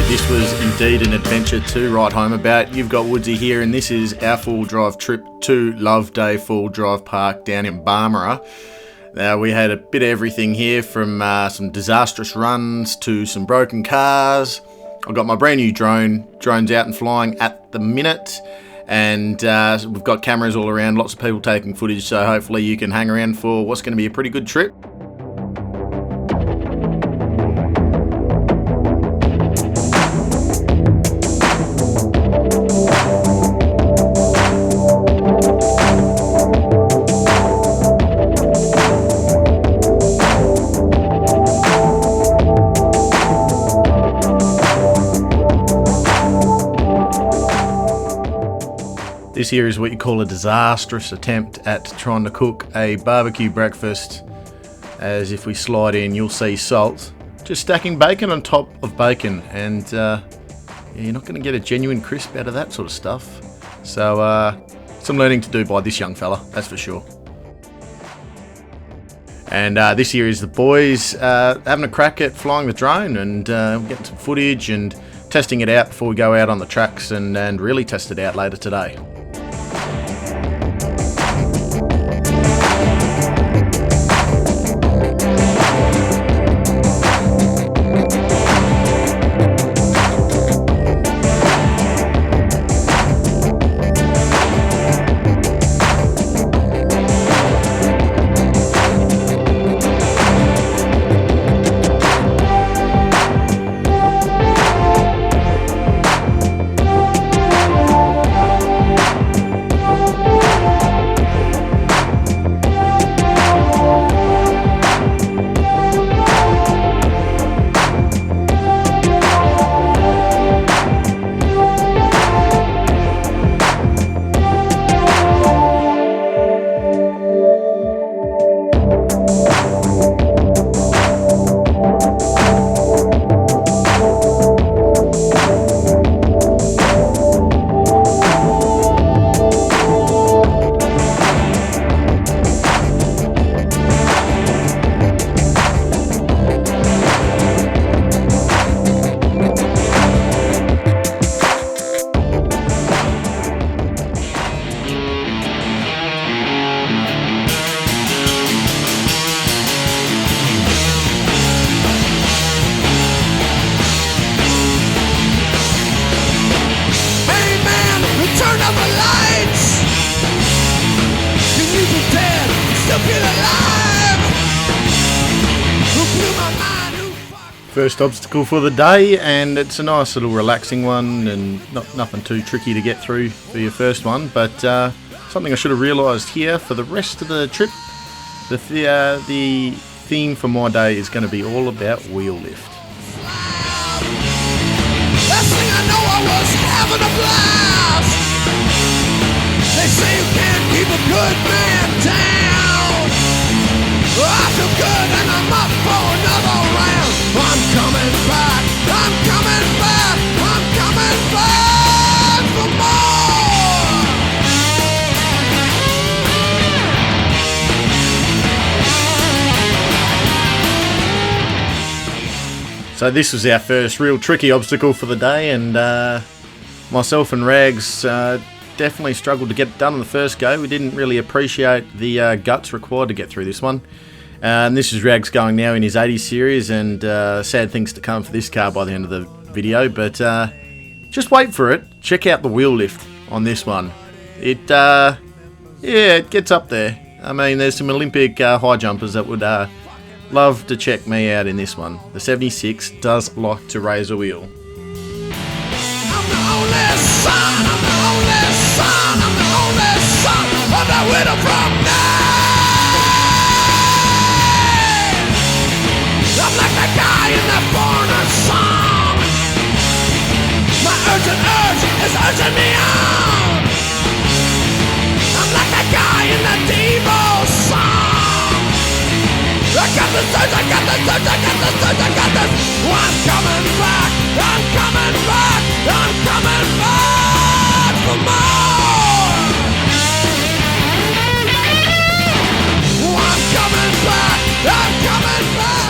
This was indeed an adventure to write home about. You've got Woodsy here, and this is our full drive trip to Loveday Full Drive Park down in Barmera. We had a bit of everything here, from some disastrous runs to some broken cars. I've got my brand new drone's out and flying at the minute, and we've got cameras all around, lots of people taking footage, so hopefully you can hang around for what's going to be a pretty good trip. This here is what you call a disastrous attempt at trying to cook a barbecue breakfast. As if we slide in, you'll see salt. Just stacking bacon on top of bacon, and you're not going to get a genuine crisp out of that sort of stuff. So some learning to do by this young fella, that's for sure. And this here is the boys having a crack at flying the drone and getting some footage and testing it out before we go out on the tracks and really test it out later today. First obstacle for the day, and it's a nice little relaxing one and nothing too tricky to get through for your first one, but something I should have realised here for the rest of the trip. The theme for my day is going to be all about wheel lift. Last thing I know, I was having a blast. They say you can't keep a good man down. I feel good and I'm up for another round. I'm coming back, I'm coming back, I'm coming back for more. So this was our first real tricky obstacle for the day, and myself and Rags definitely struggled to get it done on the first go. We didn't really appreciate the guts required to get through this one. And this is Rags going now in his 80 series, and sad things to come for this car by the end of the video, but just wait for it. Check out the wheel lift on this one. It gets up there. I mean, there's some Olympic high jumpers that would love to check me out in this one. The 76 does like to raise a wheel. I'm the only son, I'm the only son, I'm the only son of the widow from now. pushing me on. I'm like that guy in the Devo song. I got this urge, I got this urge, I got this urge, I got this. I'm coming back, I'm coming back, I'm coming back for more. I'm coming back, I'm coming back.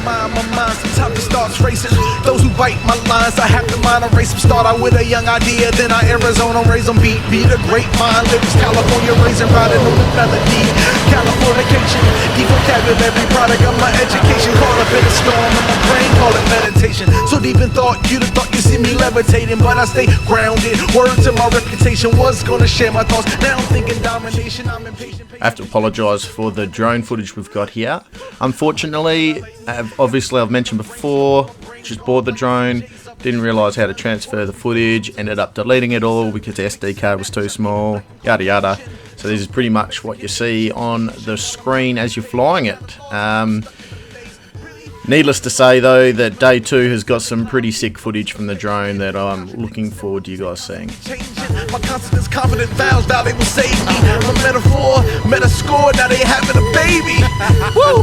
My mind sometimes it starts racing. Those who bite my lines, I have to mind erase them. Start out with a young idea, then I Arizona raise them. Beat a great mind, lyrics California raising, riding on the melody. Californication, deep vocabulary, product of my education. Caught up in a storm and my brain call it meditation. So deep in thought, you'd have thought you see me levitating, but I stay grounded. Word to my reputation, was gonna share my thoughts. Now I'm thinking domination, I'm impatient. I have to apologise for the drone footage we've got here. Unfortunately, obviously I've mentioned before, just bought the drone, didn't realise how to transfer the footage, ended up deleting it all because the SD card was too small, yada yada. So this is pretty much what you see on the screen as you're flying it. Needless to say though, that day 2 has got some pretty sick footage from the drone that I'm looking forward to you guys seeing. My confidence, confident vows, now they will save me. My metaphor, meta score, now they having a baby. Woo!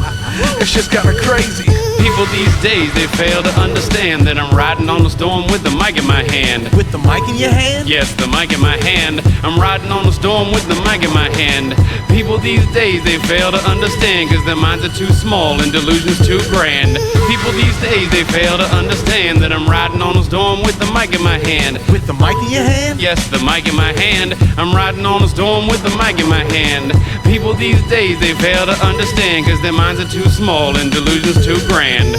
It's just kinda crazy. People these days, they fail to understand that I'm riding on the storm with the mic in my hand. With the mic in your hand? Yes, the mic in my hand. I'm riding on the storm with the mic in my hand. People these days, they fail to understand, cause their minds are too small and delusions too grand. People these days, they fail to understand that I'm riding on the storm with the mic in my hand. With the mic in your hand? Yes, the mic in my hand. I'm riding on the storm with the mic in my hand. People these days, they fail to understand, cause their minds are too small and delusions too grand.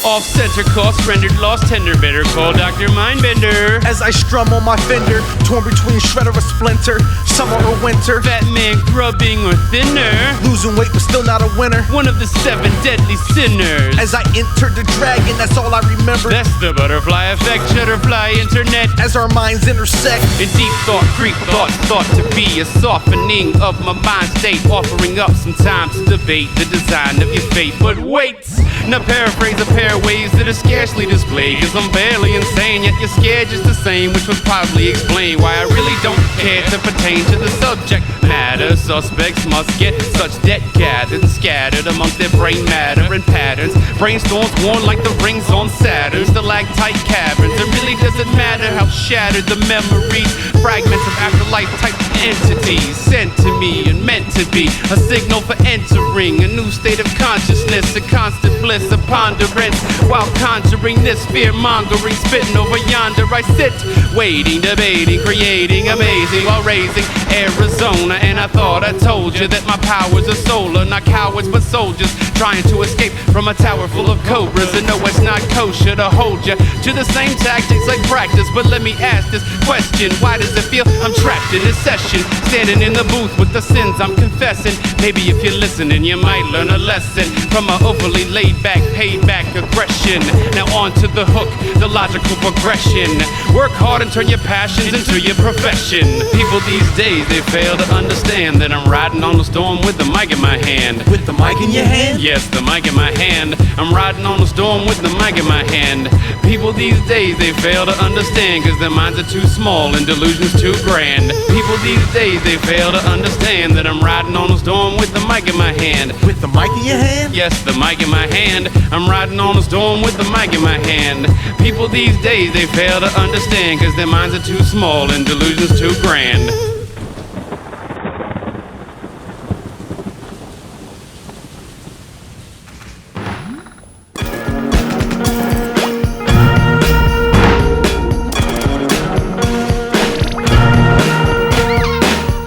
Off-center cost rendered lost tender better call Dr. Mindbender. As I strum on my fender, torn between shredder or splinter, summer or winter, Fat man grubbing or thinner, losing weight but still not a winner. one of the 7 deadly sinners. As I entered the dragon, that's all I remember. That's the butterfly effect, shutterfly internet. As our minds intersect, In deep thought, creep thoughts thought to be a softening of my mind state, offering up some time to debate the design of your fate. But wait, now paraphrase a pair of ways that are scarcely displayed, cause I'm barely insane, yet you're scared just the same, which would probably explain why I really don't care to pertain to the subject matter. Suspects must get such debt gathered and scattered amongst their brain matter and patterns. Brainstorms worn like the rings on Saturn, stalactite caverns. It really doesn't matter how shattered the memories, fragments of afterlife type entities sent to me and meant to be a signal for entering a new state of consciousness, a constant bliss, a ponderance, while conjuring this fear-mongering, spitting over yonder I sit, waiting, debating, creating, amazing, while raising Arizona. And I thought I told you that my powers are solar, not cowards but soldiers trying to escape from a tower full of cobras. And no, it's not kosher to hold you to the same tactics like practice. But let me ask this question, why does it feel I'm trapped in this session, standing in the booth with the sins I'm confessing? Maybe if you're listening you might learn a lesson from my overly laid back, paid back aggression. Now on to the hook, the logical progression. Work hard and turn your passions into your profession. People these days, they fail to understand that I'm riding on the storm with the mic in my hand. with the mic in your hand? Yes, the mic in my hand. I'm riding on the storm with the mic in my hand. People these days, they fail to understand, cause their minds are too small and delusions too grand. People these days, they fail to understand that I'm riding on the storm with the mic in my hand. With the mic in your hand? Yes, the mic in my hand. I'm riding on the storm with the mic in my hand. People these days, they fail to understand, cause their minds are too small and delusions too grand.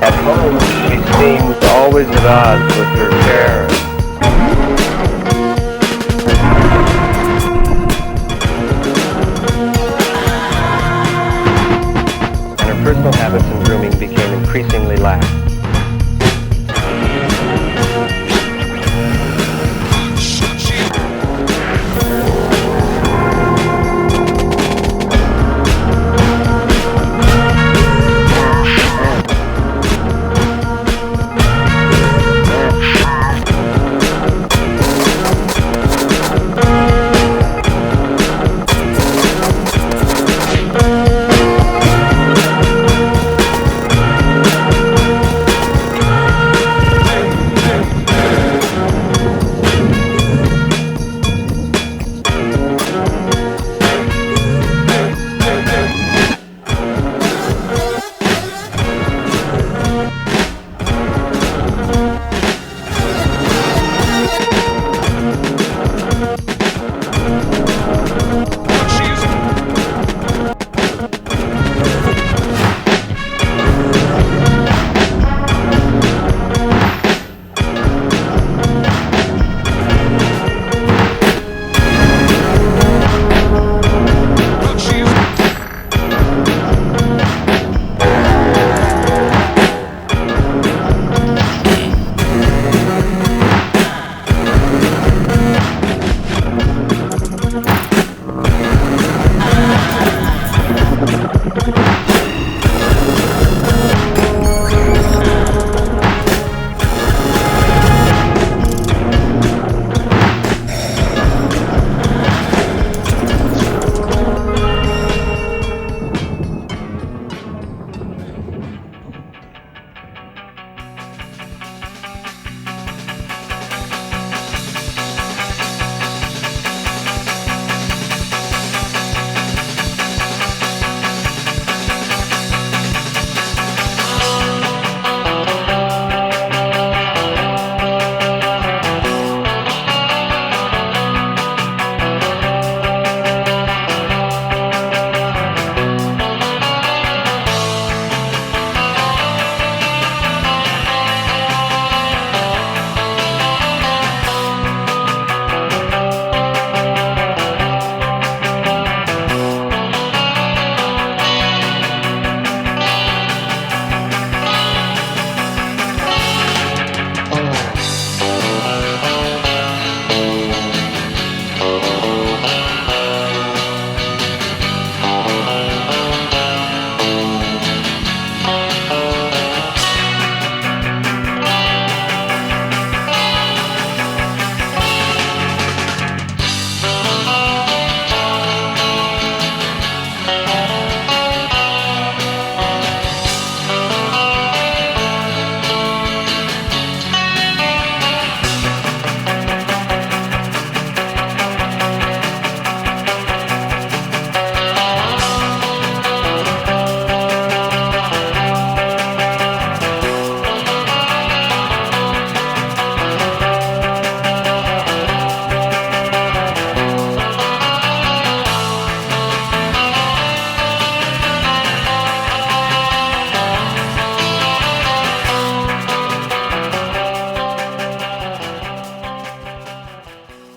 At home, she seems always at odds with her parents. And her personal habits and grooming became increasingly lax.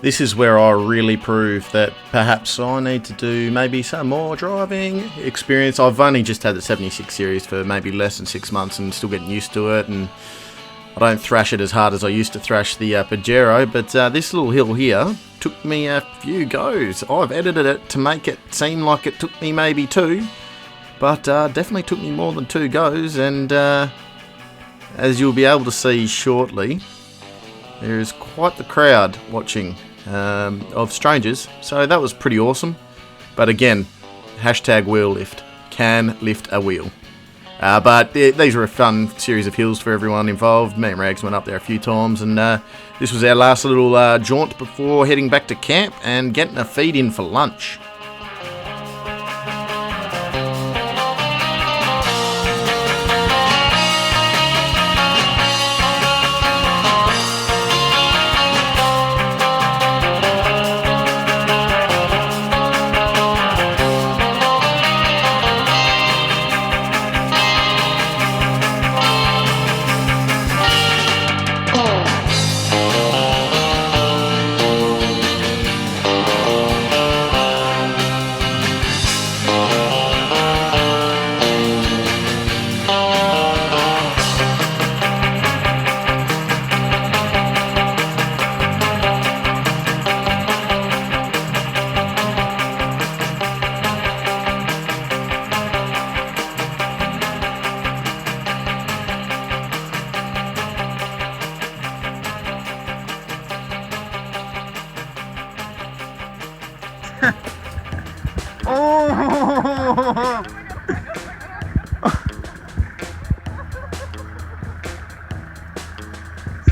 this is where I really prove that perhaps I need to do maybe some more driving experience. I've only just had the 76 series for maybe less than 6 months and still getting used to it, and I don't thrash it as hard as I used to thrash the Pajero, but this little hill here took me a few goes. I've edited it to make it seem like it took me maybe 2, but definitely took me more than 2 goes, and as you'll be able to see shortly, there is quite the crowd watching of strangers, so that was pretty awesome. But again, hashtag wheel lift, can lift a wheel. But these were a fun series of hills for everyone involved. Me and Rags went up there a few times, and this was our last little jaunt before heading back to camp and getting a feed in for lunch.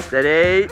Steady.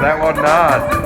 That one not.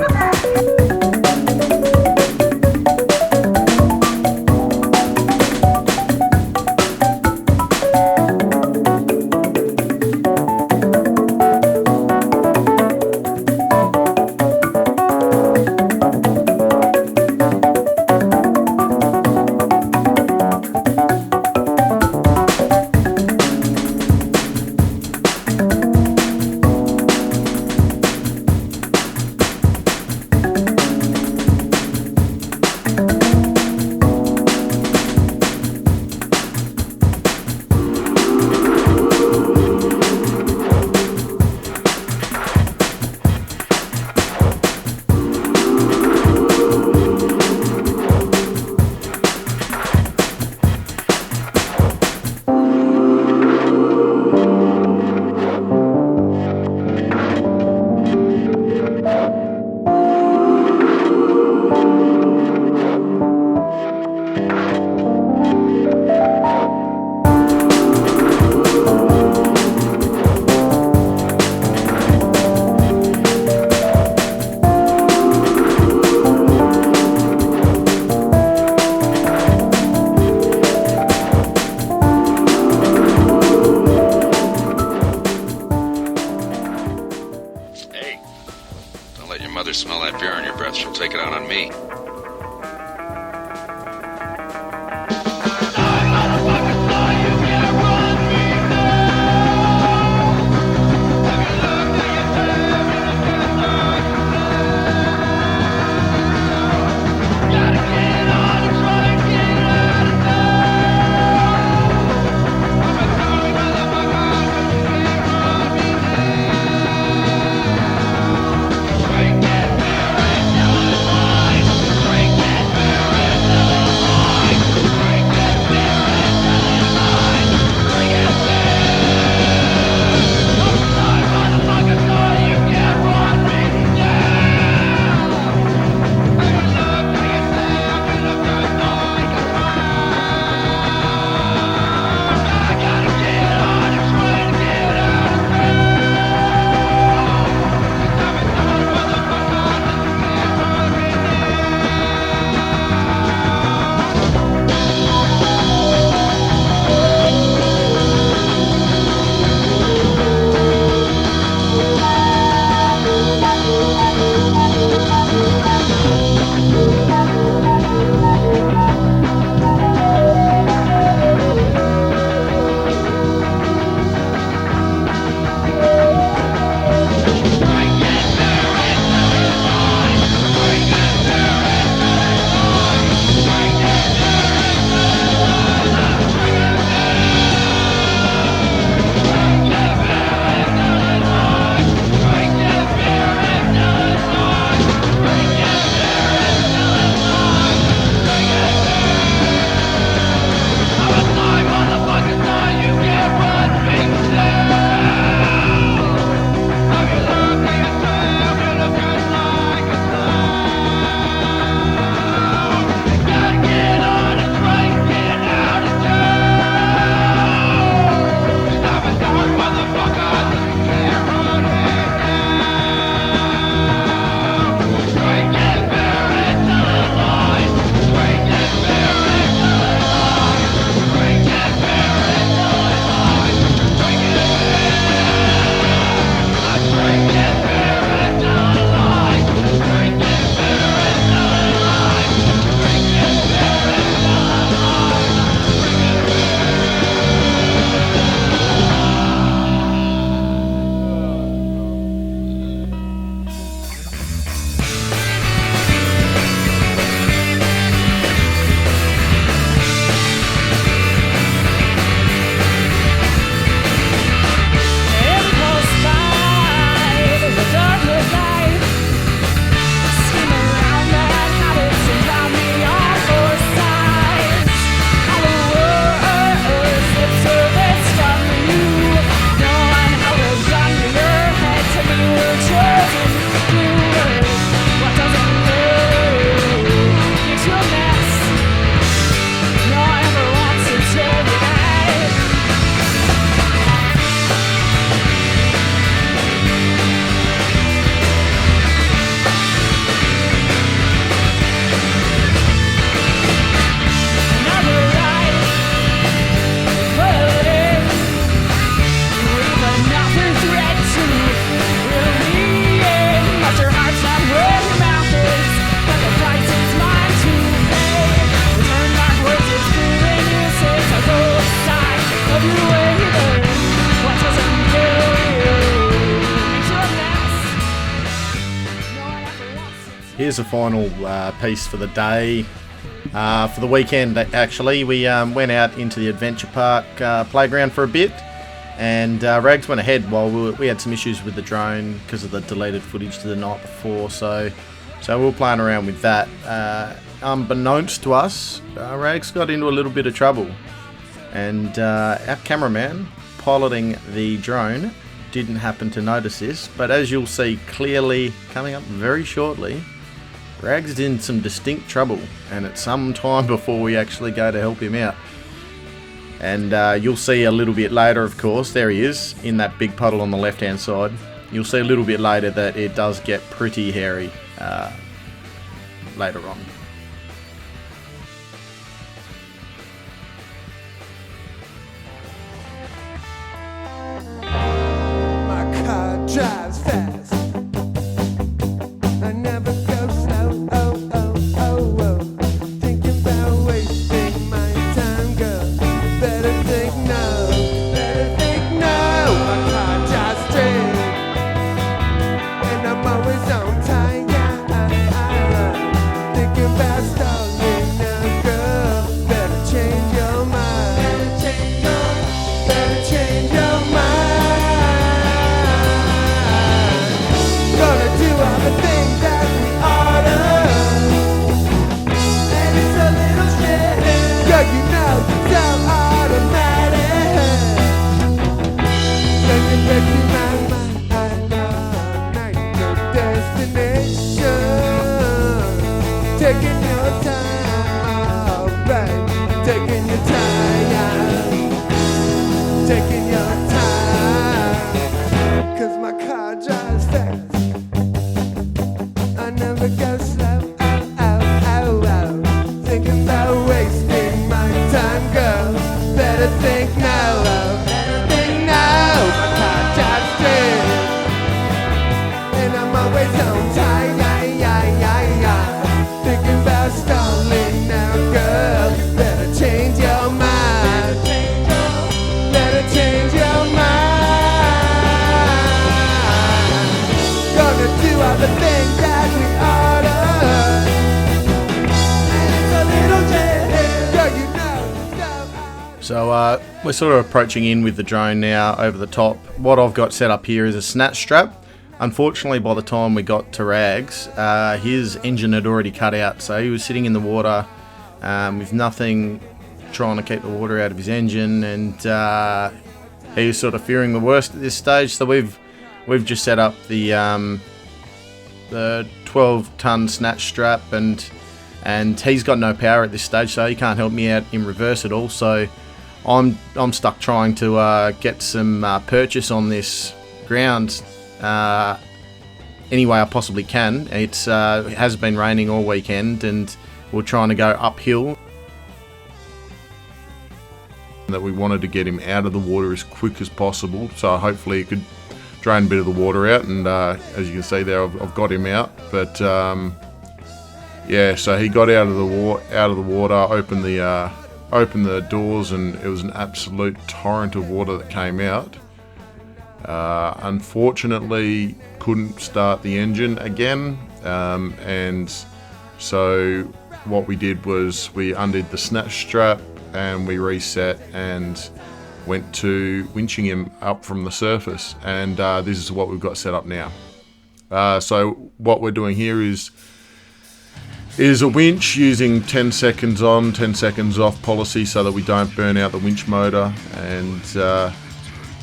Smell that beer on your breath, she'll take it out on me. here's the final piece for the day. For the weekend, actually, we went out into the adventure park playground for a bit, and Rags went ahead while we had some issues with the drone because of the deleted footage to the night before, so we were playing around with that. Unbeknownst to us, Rags got into a little bit of trouble, and our cameraman piloting the drone didn't happen to notice this, but as you'll see clearly coming up very shortly, Rags is in some distinct trouble, and it's some time before we actually go to help him out. And you'll see a little bit later, of course, there he is in that big puddle on the left hand side. You'll see a little bit later that it does get pretty hairy later on. My car drives fast. I never go slow. Thinking about wasting my time, girl. Better think no. My car drives straight, and I'm always on time. Thinking about stalling now, girl. Better change your mind. Better change your mind. Gonna do all the things that we oughta, and it's a little shit. Girl, you know it's so automatic. Breaking my mind all night, no destination. Taking your time, alright. Taking your time, taking your time. 'Cause my car drives fast. I never go slow. Thinking about wasting my time, girl. Better think now. Better think now. My car drives straight, and I'm always on time. Thinking about stalling now, girl. Better change your mind. Better change your mind. Gonna do all the things that we oughta, and it's a little jet. Girl, you know. So we're sort of approaching in with the drone now over the top. What I've got set up here is a snatch strap. Unfortunately, by the time we got to Rags, his engine had already cut out, so he was sitting in the water with nothing, trying to keep the water out of his engine, and he was sort of fearing the worst at this stage. So we've just set up the 12-ton snatch strap, and he's got no power at this stage, so he can't help me out in reverse at all. So I'm stuck trying to get some purchase on this ground any way I possibly can. It has been raining all weekend, and we're trying to go uphill. That we wanted to get him out of the water as quick as possible, so hopefully it could drain a bit of the water out, and as you can see there, I've got him out. But yeah, so he got out of the water, opened the doors, and it was an absolute torrent of water that came out. Unfortunately, couldn't start the engine again, and so what we did was we undid the snatch strap and we reset and went to winching him up from the surface, and this is what we've got set up now. So what we're doing here is a winch using 10 seconds on, 10 seconds off policy so that we don't burn out the winch motor,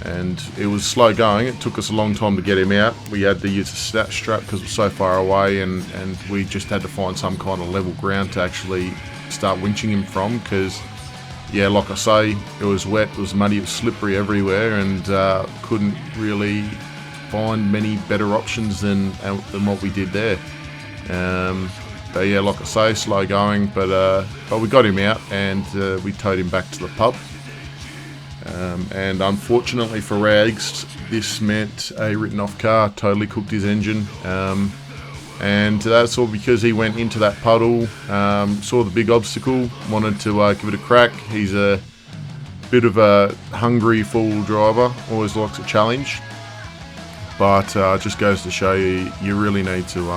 and it was slow going. It took us a long time to get him out. We had to use a snatch strap because it was so far away, and we just had to find some kind of level ground to actually start winching him from, because yeah, like I say, it was wet, it was muddy, it was slippery everywhere, and couldn't really find many better options than what we did there. But yeah, like I say, slow going, but we got him out, and we towed him back to the pub. And unfortunately for Rags, this meant a written off car, totally cooked his engine, and that's all because he went into that puddle, saw the big obstacle, wanted to give it a crack. He's a bit of a hungry fool driver, always likes a challenge, but just goes to show you, you really need to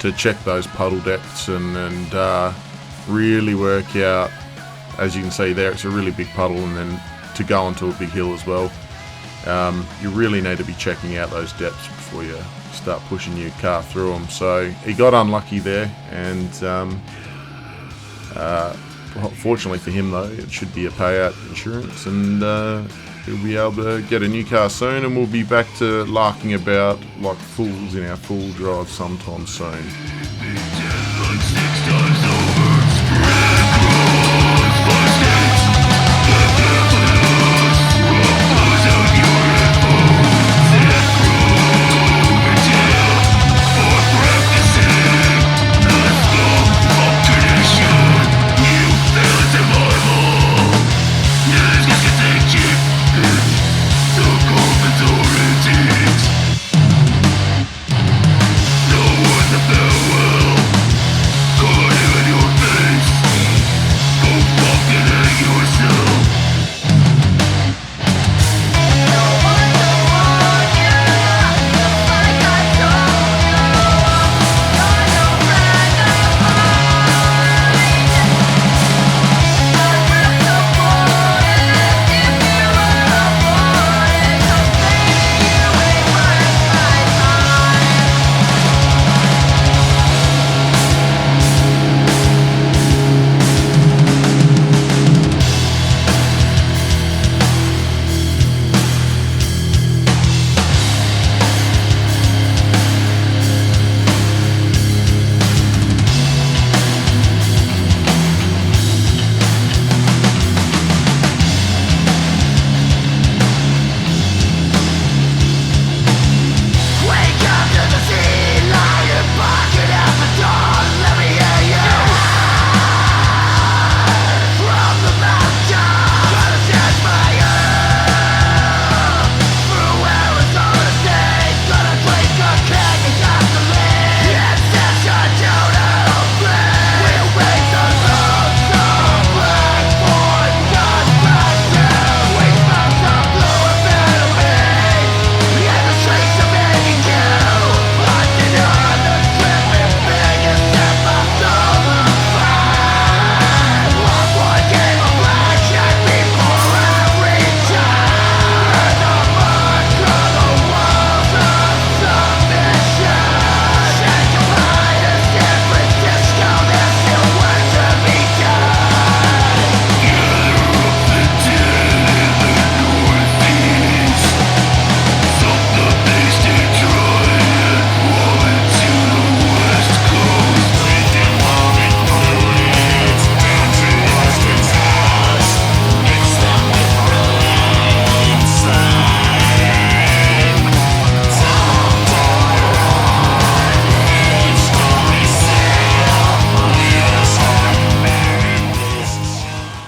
to check those puddle depths and really work out. As you can see there, it's a really big puddle, and then to go onto a big hill as well. You really need to be checking out those depths before you start pushing your car through them. So he got unlucky there, and fortunately for him though, it should be a payout insurance, and he'll be able to get a new car soon, and we'll be back to larking about like fools in our full drive sometime soon.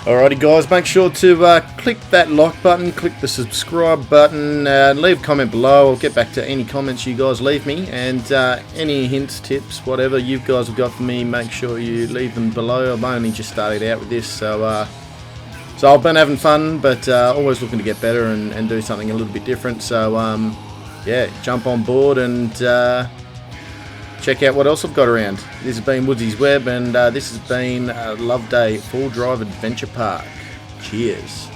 Alrighty guys, make sure to click that like button, click the subscribe button, leave a comment below. I'll get back to any comments you guys leave me, and any hints, tips, whatever you guys have got for me, make sure you leave them below. I've only just started out with this, so I've been having fun, but always looking to get better and do something a little bit different. So yeah, jump on board and check out what else I've got around. This has been Woodsy's Web, and this has been Loveday Full Drive Adventure Park. Cheers.